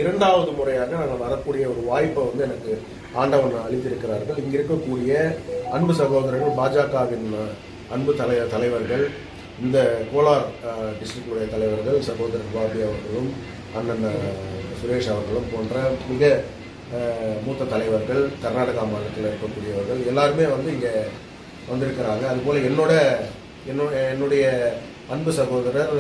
இரண்டாவது முறையாக நான் வரக்கூடிய ஒரு வாய்ப்பை எனக்கு ஆண்டவன் அளித்திருக்கிறார்கள். இங்க இருக்கக்கூடிய அன்பு சகோதரர்கள், பாஜகவின் அன்பு தலைவர்கள், இந்த கோலார் டிஸ்ட்ரிக்டுடைய தலைவர்கள் சகோதரர் பாபி அவர்களும் அண்ணன் சுரேஷ் அவர்களும் போன்ற மிக மூத்த தலைவர்கள், கர்நாடகா மாநிலத்தில் இருக்கக்கூடியவர்கள் எல்லாருமே இங்கே வந்திருக்கிறாங்க. அதுபோல் என்னுடைய அன்பு சகோதரர்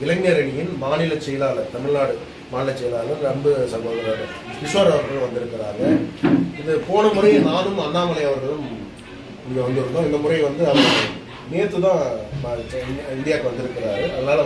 இளைஞர் அணியின் மாநில செயலாளர், தமிழ்நாடு மாநில செயலாளர் அன்பு சகோதரர் கிஷோர் அவர்கள் வந்திருக்கிறாங்க. இது போன முறை நானும் அண்ணாமலை அவர்களும் இங்கே வந்திருந்தோம். இந்த முறை அவர் நேற்று தான் இந்தியாவுக்கு வந்திருக்கிறாரு. அதனால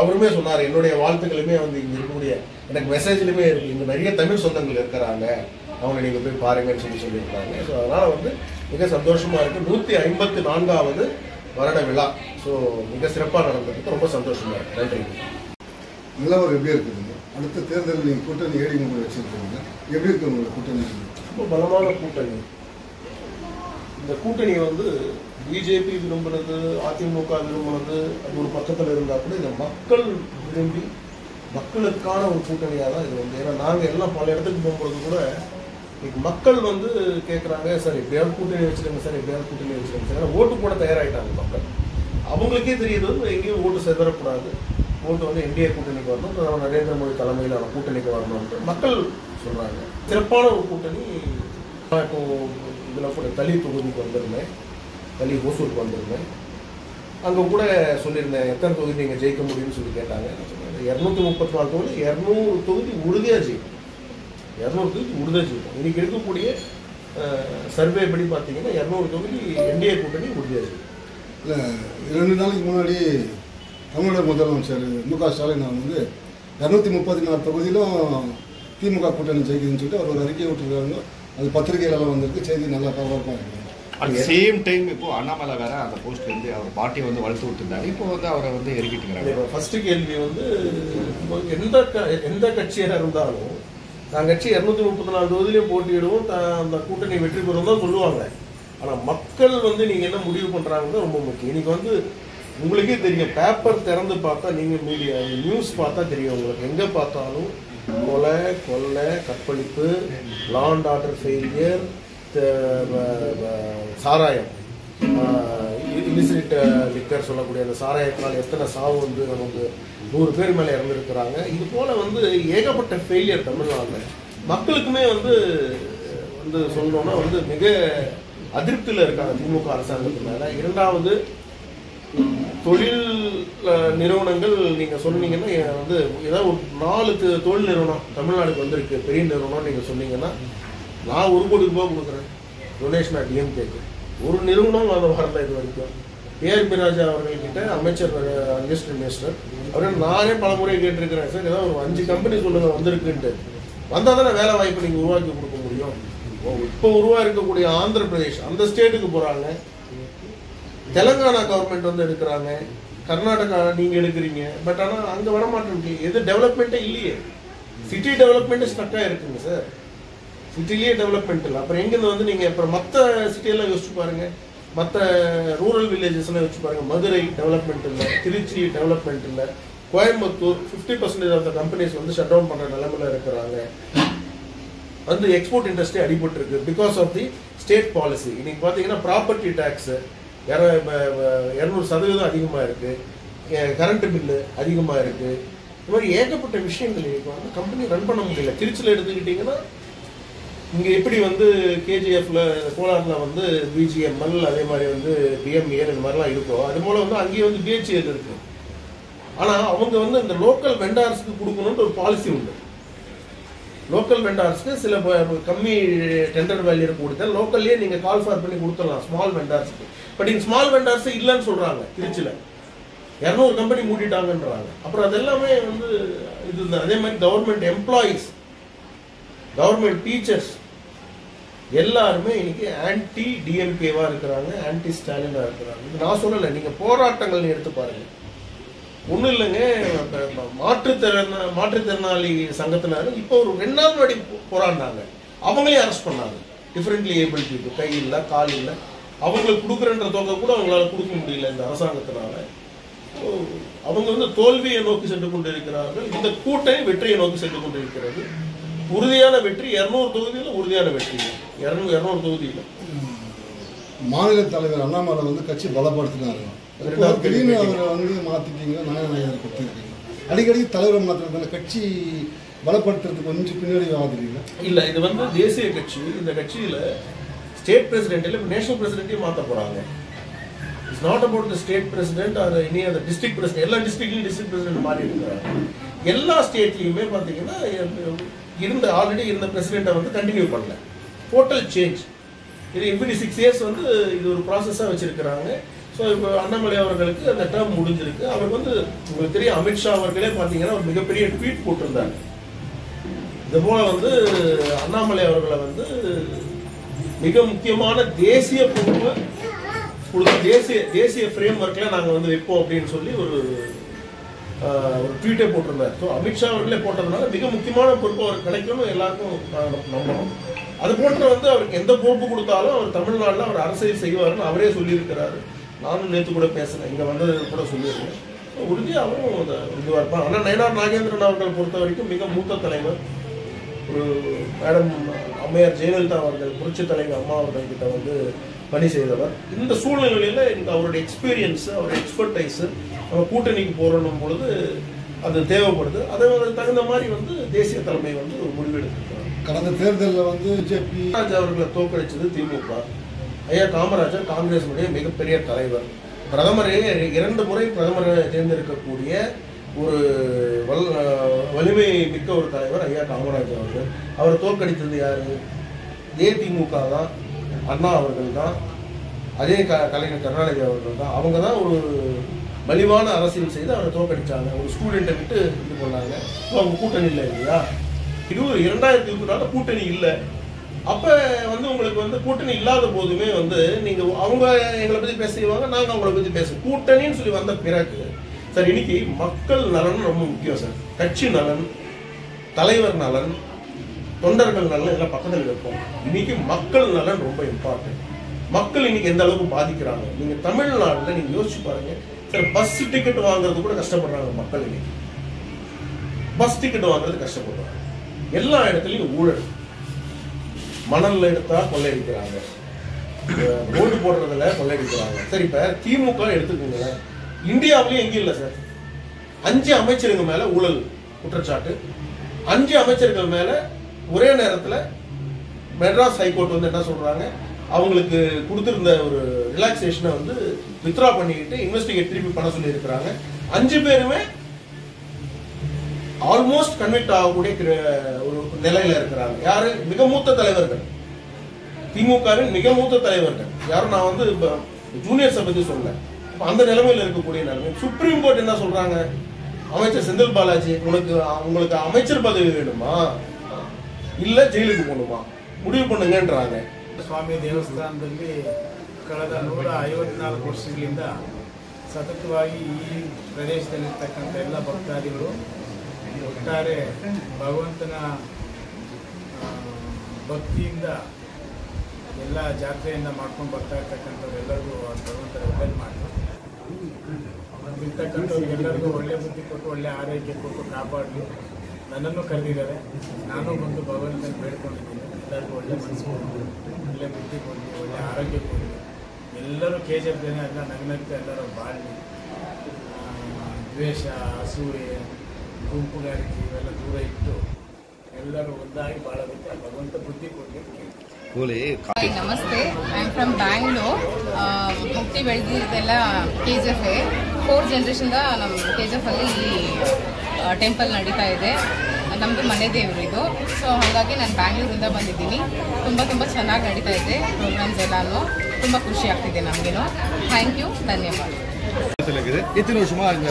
அவருமே சொன்னார், என்னுடைய வாழ்த்துக்களுமே இங்கே இருக்கக்கூடிய எனக்கு மெசேஜ்லையுமே இருக்கு, இங்கே நிறைய தமிழ் சொந்தங்கள் இருக்கிறாங்க, அவங்க நீங்கள் போய் பாருங்கன்னு சொல்லியிருக்காங்க. ஸோ அதனால் மிக சந்தோஷமா இருக்கு. 154வது வருட விழா ஸோ மிக சிறப்பாக நடந்ததுக்கு ரொம்ப சந்தோஷமா இருக்கு. நன்றி. நிலவரம் எப்படி இருக்குதுங்க? அடுத்த தேர்தலில் நீங்கள் கூட்டணி ஏடிஎம்கே வச்சிருக்கீங்க, எப்படி இருக்கு உங்களோட கூட்டணி? ரொம்ப பலமான கூட்டணி. இந்த கூட்டணி பிஜேபி விரும்புறது, அதிமுக விரும்புறது அது ஒரு பக்கத்தில் இருந்தால் கூட இந்த மக்கள் விரும்பி மக்களுக்கான ஒரு கூட்டணியாக தான் இது ஏன்னா நாங்கள் எல்லாம் பல இடத்துக்கு போகும்போது கூட மக்கள் கேட்குறாங்க, சார் எப்படியாவது கூட்டணி வச்சுருங்க சார், எப்படியாவது கூட்டணி வச்சுருங்க சார். ஓட்டு போட தயாராகிட்டாங்க மக்கள். அவங்களுக்கே தெரியுது எங்கேயும் ஓட்டு செதறக்கூடாது, ஓட்டு என்டிஏ கூட்டணிக்கு வரணும், நரேந்திர மோடி தலைமையிலான கூட்டணிக்கு வரணும்னு மக்கள் சொல்கிறாங்க. சிறப்பான ஒரு கூட்டணி. இப்போ இதில் தளி தொகுதிக்கு வந்திருந்தேன், தளி ஓசூருக்கு வந்திருந்தேன். அங்கே கூட சொல்லியிருந்தேன் எத்தனை தொகுதி நீங்கள் ஜெயிக்க முடியும்னு சொல்லி கேட்டாங்க. 234 தொகுதி, 200 தொகுதி உறுதியாக ஜெயிக்கும், 200 தொகுதி உறுதியாக ஜெயிக்கும். இன்னைக்கு இருக்கக்கூடிய சர்வே படி பார்த்தீங்கன்னா 200 தொகுதி என்டிஏ கூட்டணி உறுதியாக ஜெயிக்கும். இல்லை 2 நாளைக்கு முன்னாடி தமிழக முதலமைச்சர் மு.க. ஸ்டாலின் 234 தொகுதியிலும் திமுக கூட்டணி ஜெயிக்குதுன்னு சொல்லிட்டு அவர் ஒரு அறிக்கை விட்டுருக்காங்க. அது பத்திரிகைகளெல்லாம் வந்திருக்கு, செய்தி நல்லா பரபரப்பாக இருக்கு. அட் சேம் டைம் இப்போ அண்ணாமலை வேற அந்த போஸ்ட் அவர் பார்ட்டியை வளர்த்து விட்டுருந்தாரு, இப்போ அவரை இறக்கிட்டுங்கிறாங்க. ஃபர்ஸ்ட் கேள்வி எந்த கட்சியாக இருந்தாலும் நாங்கள் கட்சி 234 தொகுதியிலே போட்டியிடுவோம், அந்த கூட்டணி வெற்றி பெறும் தான் சொல்லுவாங்க. ஆனால் மக்கள் நீங்க என்ன முடிவு பண்றாங்கன்னு ரொம்ப முக்கியம். இன்னைக்கு உங்களுக்கே தெரியும், பேப்பர் திறந்து பார்த்தா, நீங்க மீடியா நியூஸ் பார்த்தா தெரியும் உங்களுக்கு, எங்க பார்த்தாலும் கொலை, கொள்ளை, கற்பழிப்பு, லா அண்ட் ஆர்டர் ஃபெயிலியர், சாராயம், இலிசிட் லிக்கர் சொல்லக்கூடிய அந்த சாராயத்தால் எத்தனை சாவு நமக்கு 100 பேர் மேலே இறந்துருக்கிறாங்க. இது போல ஏகப்பட்ட ஃபெயிலியர் தமிழ்நாட்டில். மக்களுக்குமே சொல்லணும்னா மிக அதிருப்தியில் இருக்காங்க திமுக அரசாங்கத்து மேல. இரண்டாவது, தொழில் நிறுவனங்கள் நீங்க சொன்னீங்கன்னா ஏதாவது ஒரு 4 தொழில் நிறுவனம் தமிழ்நாடுக்கு வந்திருக்கு, பெரிய நிறுவனம் நீங்க சொன்னீங்கன்னா நான் 1 கோடி ரூபாய் கொடுக்குறேன் டொனேஷனா டிஎம்கேக்கு. ஒரு நிறுவனம் வரல இது வரைக்கும். ஏஆர்பி ராஜா அவர்கள்கிட்ட அமைச்சர் இண்டஸ்ட்ரி மினிஸ்டர் அவர்கள் நானே பல முறை கேட்டிருக்கிறேன், சார் ஏதாவது ஒரு 5 கம்பெனி சொல்லுங்க வந்திருக்குன்ட்டு. வந்தால் தானே வேலை வாய்ப்பு நீங்கள் உருவாக்கி கொடுக்க முடியும். இப்போ இருக்கக்கூடிய ஆந்திர பிரதேஷ் அந்த ஸ்டேட்டுக்கு போகிறாங்க, தெலுங்கானா கவர்மெண்ட் எடுக்கிறாங்க, கர்நாடகா நீங்கள் எடுக்கிறீங்க. பட் ஆனால் அங்கே வரமாட்டேன், எது டெவலப்மெண்ட்டே இல்லையே. சிட்டி டெவலப்மெண்ட் ஸ்டக்காக இருக்குங்க சார், சிட்டிலேயே டெவலப்மெண்ட் இல்லை. அப்புறம் எங்கேருந்து நீங்கள் அப்புறம் மற்ற சிட்டியெல்லாம் யோசிச்சு பாருங்க, மற்ற ரூரல் வில்லேஜஸ்லாம் யோசிச்சு பாருங்க. மதுரை டெவலப்மெண்ட் இல்லை, திருச்சி டெவலப்மெண்ட் இல்லை, Coimbatore 50% of the companies shut down பண்ணுற நிலைமையில் இருக்கிறாங்க. எக்ஸ்போர்ட் இண்டஸ்ட்ரி அடிபட்டு இருக்கு because of the state policy. இன்னைக்கு பார்த்தீங்கன்னா ப்ராப்பர்ட்டி டேக்ஸ் 200% அதிகமாக இருக்கு, கரண்ட் பில்லு அதிகமாக இருக்கு. இந்த மாதிரி ஏகப்பட்ட விஷயங்கள் இன்னைக்கு கம்பெனி ரன் பண்ண முடியல. திருச்சியில் எடுத்துக்கிட்டீங்கன்னா இங்கே எப்படி கேஜிஎஃப்ல கோலாரில் பிஜிஎம்எல், அதே மாதிரி பிஎம்ஏ இந்த மாதிரிலாம் இருக்கும். அது மூலம் அங்கேயே பிஹெச்ஏல் இருக்கு. ஆனால் அவங்க இந்த லோக்கல் வெண்டார்ஸ்க்கு கொடுக்கணும்னு ஒரு பாலிசி உண்டு. லோக்கல் வெண்டார்ஸ்க்கு சில கம்மி டெண்டர் வேல்யூ கொடுத்தா லோக்கல்லேயே நீங்கள் கால் ஃபார் பண்ணி கொடுத்துடலாம் ஸ்மால் வெண்டார்ஸ்க்கு. பட் இந்த ஸ்மால் வெண்டார்ஸ் இல்லைன்னு சொல்றாங்க. திருச்சியில் 200 கம்பெனி மூடிட்டாங்கன்றாங்க. அப்புறம் அது எல்லாமே இது. அதே மாதிரி கவர்மெண்ட் எம்ப்ளாயீஸ், கவர்மெண்ட் டீச்சர்ஸ் எல்லாருமே இன்னைக்கு ஆன்டி டிஎம்கேவா இருக்கிறாங்க, ஆன்டி ஸ்டாலினா இருக்கிறாங்க. நான் சொல்லலை, நீங்க போராட்டங்கள் எடுத்து பாருங்க. ஒன்றும் இல்லைங்க, மாற்றுத்திறனாளி சங்கத்தினர் இப்போ ஒரு 2 நாள் முன்னாடி போராடினாங்க. அவங்களே அரெஸ்ட் பண்ணாங்க. டிஃபரெண்ட்லி ஏபிள் பீப்புள், கை இல்லை கால் இல்லை, அவங்களுக்கு கொடுக்குறன்ற தொகை கூட அவங்களால கொடுக்க முடியல இந்த அரசாங்கத்தினால. அவங்க வந்து தோல்வியை நோக்கி சென்று கொண்டிருக்கிறார்கள். இந்த கூட்டணி வெற்றியை நோக்கி சென்று கொண்டிருக்கிறது. உறுதியான வெற்றி 200 தொகுதியில், உறுதியான வெற்றி 200 தொகுதியில். மாநில தலைவர் அண்ணாமலை வந்து கட்சி பலப்படுத்தினாரு. திடீர்னு அவரை வந்து மாத்திட்டீங்க, நாயகர் கொடுத்துருக்கீங்க. அடிக்கடி தலைவர் மாத்திரத்தால கட்சி பலப்படுத்துறதுக்கு கொஞ்சம் பின்னாடி ஆகுறீங்க. இல்ல, இது வந்து தேசிய கட்சி. இந்த கட்சியில ஸ்டேட் பிரசிடென்ட் இல்ல, நேஷனல் பிரசிடென்ட்டையும் மாற்ற போறாங்க. It's not about the state president or any other district president. எல்லா டிஸ்ட்ரிக்ட்லயும் டிஸ்ட்ரிக்ட் பிரசிடென்ட் மாறி இருக்கிறாங்க. எல்லா ஸ்டேட்லயுமே பாத்தீங்கன்னா ஆல்ரெடி இருந்த பிரசிடென்ட்டை வந்து கண்டினியூ பண்ணல. Total change. இது எவ்ரி 6 இயர்ஸ் வந்து இது ஒரு ப்ராசஸாக வச்சிருக்கிறாங்க. ஸோ இப்போ அண்ணாமலை அவர்களுக்கு அந்த டேர்ம் முடிஞ்சிருக்கு. அவர் வந்து உங்களுக்கு தெரியும், அமித்ஷா அவர்களே பார்த்தீங்கன்னா ஒரு மிகப்பெரிய ட்வீட் போட்டிருந்தாங்க. இது போல வந்து அண்ணாமலை அவர்களை வந்து மிக முக்கியமான தேசிய பொறுப்பு தேசிய ஃப்ரேம் ஒர்க்கில் நாங்கள் வந்து வைப்போம் அப்படின்னு சொல்லி ஒரு ட்வீட்டே போட்டிருந்தார். ஸோ அமித்ஷா அவர்களே போட்டதுனால மிக முக்கியமான பொறுப்பு அவருக்கு கிடைக்கணும், எல்லாருக்கும் நம்பணும். அது போன்ற வந்து அவருக்கு எந்த பொறுப்பு கொடுத்தாலும் அவர் தமிழ்நாட்டில் அவர் அரசியல் செய்வார்னு அவரே சொல்லியிருக்கிறாரு. நானும் நேற்று கூட பேசுகிறேன், இங்கே வந்தது கூட சொல்லியிருக்கேன். உறுதியாகவும் இதுவாக இருப்பான். ஆனால் நயனார் நாகேந்திரன் அவர்கள் பொறுத்த வரைக்கும் மிக மூத்த தலைவர். ஒரு மேடம் அம்மையார் ஜெயலலிதா அவர்கள், புரட்சி தலைவர் அம்மா அவர்கள்கிட்ட வந்து பணி செய்தவர். இந்த சூழ்நிலையில் எனக்கு அவருடைய எக்ஸ்பீரியன்ஸு, அவருடைய எக்ஸ்பர்டைஸு நம்ம கூட்டணிக்கு போறணும் பொழுது அது தேவைப்படுது. அதுக்கு தகுந்த மாதிரி வந்து தேசிய தலைமை வந்து ஒரு முடிவெடுத்திருக்கிறார். கடந்த தேர்தலில் வந்து காமராஜ் அவர்களை தோற்கடிச்சது திமுக. ஐயா காமராஜர் காங்கிரஸுடைய மிகப்பெரிய தலைவர், பிரதமரே 2 முறை பிரதமரை தேர்ந்தெடுக்கக்கூடிய ஒரு வலிமை மிக்க ஒரு தலைவர் ஐயா காமராஜர் அவர்கள். அவரை தோற்கடித்தது யாரு? திமுக தான், அண்ணா அவர்கள் தான், அதே கலைஞர் கருணாநிதி அவர்கள் தான். அவங்க தான் ஒரு வலிவான அரசியல் செய்து அவரை தோற்கடிச்சாங்க. ஒரு ஸ்டூடெண்ட்டை விட்டு இது பண்ணாங்க. அவங்க கூட்டணி இல்லை இல்லையா? 2024 கூட்டணி இல்லை. அப்ப வந்து உங்களுக்கு வந்து கூட்டணி இல்லாத போதுமே வந்து நீங்க அவங்க எங்களை பத்தி பேசுவாங்க, நாங்க அவங்களை பத்தி பேசுவோம். கூட்டணின்னு சொல்லி வந்த பிறகு சார் இன்னைக்கு மக்கள் நலன் ரொம்ப முக்கியம் சார். கட்சி நலன், தலைவர் நலன், தொண்டர்கள் நலன் எல்லாம் பக்கத்தில் வைப்போம். இன்னைக்கு மக்கள் நலன் ரொம்ப இம்பார்ட்டன்ட். மக்கள் இன்னைக்கு எந்த அளவுக்கு பாதிக்கிறாங்க நீங்க தமிழ்நாட்டில் நீங்க யோசிச்சு பாருங்க சார். பஸ் டிக்கெட் வாங்குறது கூட கஷ்டப்படுறாங்க மக்கள். இன்னைக்கு பஸ் டிக்கெட் வாங்குறது கஷ்டப்படுறாங்க. எல்லா இடத்துலையும் ஊழல். மணல்ல எடுத்தா கொள்ளையடிக்கிறாங்க, ரோடு போடுறதுல கொள்ளையடிக்கிறாங்க. சரி, இப்ப திமுக எடுத்துக்கோங்க, இந்தியாவிலேயே எங்கேயும் இல்லை சார். 5 அமைச்சர்கள் மேல ஊழல் குற்றச்சாட்டு. 5 அமைச்சர்கள் மேல ஒரே நேரத்தில் மெட்ராஸ் ஹைகோர்ட் வந்து என்ன சொல்றாங்க, அவங்களுக்கு கொடுத்திருந்த ஒரு ரிலாக்ஸேஷனை வந்து வித்ரா பண்ணிக்கிட்டு இன்வெஸ்டிகேட் திருப்பி பண்ண சொல்லி இருக்கிறாங்க. 5 பேருமே ஆல்மோஸ்ட் கன்விக்ட் ஆகக்கூடிய ஒரு நிலையில இருக்கிறாங்க. யாரு? மிக மூத்த தலைவர்கள், திமுகவின் மிக மூத்த தலைவர்கள். யாரும் நான் வந்து ஜூனியர்ஸை பத்தி சொல்ல, அந்த நிலைமையில இருக்கக்கூடிய நிலைமை. சுப்ரீம் கோர்ட் என்ன சொல்றாங்க, அமைச்சர் செந்தில் பாலாஜி உங்களுக்கு அமைச்சர் பதவி வேணுமா இல்ல ஜெயிலுக்கு போகணுமா முடிவு பண்ணுங்கன்றாங்க. ಸ್ವಾಮಿ ದೇವಸ್ಥಾನದಲ್ಲಿ ಕಳೆದ 154 ವರ್ಷಗಳಿಂದ ಸತತವಾಗಿ ಈ ಪ್ರದೇಶದಲ್ಲಿರ್ತಕ್ಕಂಥ ಎಲ್ಲ ಭಕ್ತಾದಿಗಳು ಒಟ್ಟಾರೆ ಭಗವಂತನ ಭಕ್ತಿಯಿಂದ ಎಲ್ಲ ಜಾತ್ರೆಯಿಂದ ಮಾಡ್ಕೊಂಡು ಬರ್ತಾ ಇರ್ತಕ್ಕಂಥವ್ರೆಲ್ಲರಿಗೂ ಭಗವಂತನ ಒಳ್ಳೇದು ಮಾಡಿ ಇರ್ತಕ್ಕಂಥವ್ರಿಗೆಲ್ಲರಿಗೂ ಒಳ್ಳೆ ಬುದ್ಧಿ ಕೊಟ್ಟು ಒಳ್ಳೆ ಆರೈಕೆ ಕೊಟ್ಟು ಕಾಪಾಡಲಿ. ನನ್ನನ್ನು ಕರೆದಿದ್ದಾರೆ, ನಾನು ಬಂದು ಭಗವಂತನ ಬೇಡ್ಕೊಂಡಿದ್ದೀನಿ. ಎಲ್ಲರಿಗೂ ಒಳ್ಳೆ ಮನಸ್ಸು ಕೊಡಲಿ, ಒಳ್ಳೆ ಬುದ್ಧಿ ಕೊಡಲಿ, ಒಳ್ಳೆ ಆರೋಗ್ಯ ಕೊಡಲಿ. ಎಲ್ಲರೂ KGF ಜನ ಎಲ್ಲ ನಗ್ನಗ್ತಾ ಎಲ್ಲರೂ ಬಾಳಲಿ. ದ್ವೇಷ, ಅಸೂಯೆ, ಗುಂಪುಗಾರಿಕೆ ಇವೆಲ್ಲ ದೂರ ಇಟ್ಟು ಎಲ್ಲರೂ ಒಂದಾಗಿ ಬಾಳೋದಕ್ಕೆ ಭಗವಂತ ಬುದ್ಧಿ ಕೊಡಲಿ. Hi, namaste. I am from Bangalore. ಹುಟ್ಟಿ ಬೆಳೆದಿದ್ದೆಲ್ಲ KGF. 4 ಜನರೇಷನ್ದ ನಮ್ಮ KGF ಅಲ್ಲಿ ಇಲ್ಲಿ ಟೆಂಪಲ್ ನಡೀತಾ ಇದೆ. ನಮ್ಮದು ಮನೆ ದೇವರು ಇದು. ಸೊ ಹಾಗಾಗಿ ನಾನು ಬ್ಯಾಂಗ್ಳೂರಿಂದ ಬಂದಿದ್ದೀನಿ. ತುಂಬ ಚೆನ್ನಾಗಿ ನಡೀತಾ ಇದೆ ಪ್ರೋಗ್ರಾಮ್ಸ್ ಎಲ್ಲಾನು. ತುಂಬ ಖುಷಿ ಆಗ್ತಿದೆ ನಮಗೇನು. ಥ್ಯಾಂಕ್ ಯು, ಧನ್ಯವಾದ. எத்தனை வருஷமா இந்த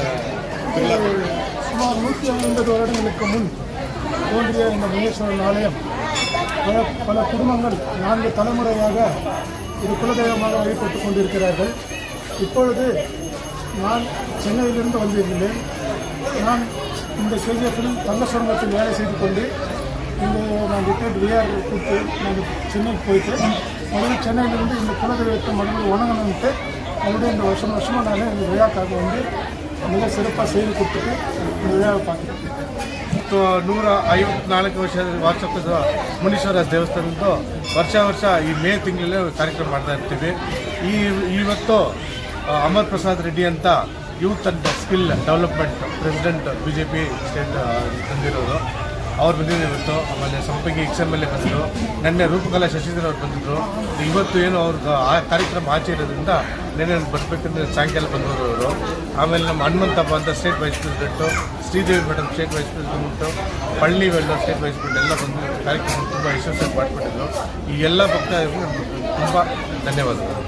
சுமார் 150 வருடங்களுக்கு முன் தோன்றிய இந்த முனீஸ்வரன் ஆலயம் பல குடும்பங்கள் 4 தலைமுறையாக இது குலதெய்வமாக வழிபட்டுக் கொண்டிருக்கிறார்கள். இப்பொழுது நான் சென்னையிலிருந்து வந்திருந்தேன். நான் இந்த KGF தங்க சுரங்கத்தில் வேலை செய்து கொண்டு இந்த நான் ரிட்டையர்ட் விஆர் கொடுத்து நான் சென்னைக்கு போயிட்டு முதல்ல சென்னையிலேருந்து இந்த குலதெய்வத்தை முதல்ல வணங்கணுன்ட்டு மறுபடியும் இந்த வருஷமாக நான் இந்த விழாக்காக வந்து மிக சிறப்பாக செய்து கொடுத்துட்டு இந்த விழாவை பார்த்துருக்கேன். 154 ವರ್ಷದ ಮುನೀಶ್ವರ ದೇವಸ್ಥಾನದ್ದು ವರ್ಷ ಈ ಮೇ ತಿಂಗಳಲ್ಲೇ ಕಾರ್ಯಕ್ರಮ ಮಾಡ್ತಾ ಇರ್ತೀವಿ. ಇವತ್ತು ಅಮರ್ ಪ್ರಸಾದ್ ರೆಡ್ಡಿ ಅಂತ youth and skill development president BJP state ತಂದಿರೋರು ಅವ್ರು ಬಂದಿದ್ರು ಇವತ್ತು. ಆಮೇಲೆ ಸಂಪಂಗಿ XMLA ಬಂದರು, ನೆನ್ನೆ ರೂಪಕಲಾ ಶಶಿಧರ್ ಅವ್ರು ಬಂದಿದ್ರು. ಇವತ್ತು ಏನು ಅವ್ರಿಗೆ ಆ ಕಾರ್ಯಕ್ರಮ ಆಚೆ ಇರೋದ್ರಿಂದ ನೆನ್ನೆ ಬರಬೇಕಂದ್ರೆ ಸಾಯಂಕಾಲ ಬಂದವರು ಅವರು. ಆಮೇಲೆ ನಮ್ಮ ಹನುಮಂತಪ್ಪ ಅಂತ state vice president, Sridevi madam state vice president, ಪಳ್ಳಿ ವೆಲ್ಲ ಸ್ಟೇಟ್ ವೈಸ್ ಪ್ರೆಸಿಡೆಂಟ್ ಎಲ್ಲ ಬಂದು ಕಾರ್ಯಕ್ರಮ ತುಂಬ ಯಶಸ್ವಿಯಾಗಿ ಮಾಡಿಕೊಟ್ಟಿದ್ರು. ಈ ಎಲ್ಲ ಭಕ್ತರಿಗೆ ತುಂಬ ಧನ್ಯವಾದಗಳು.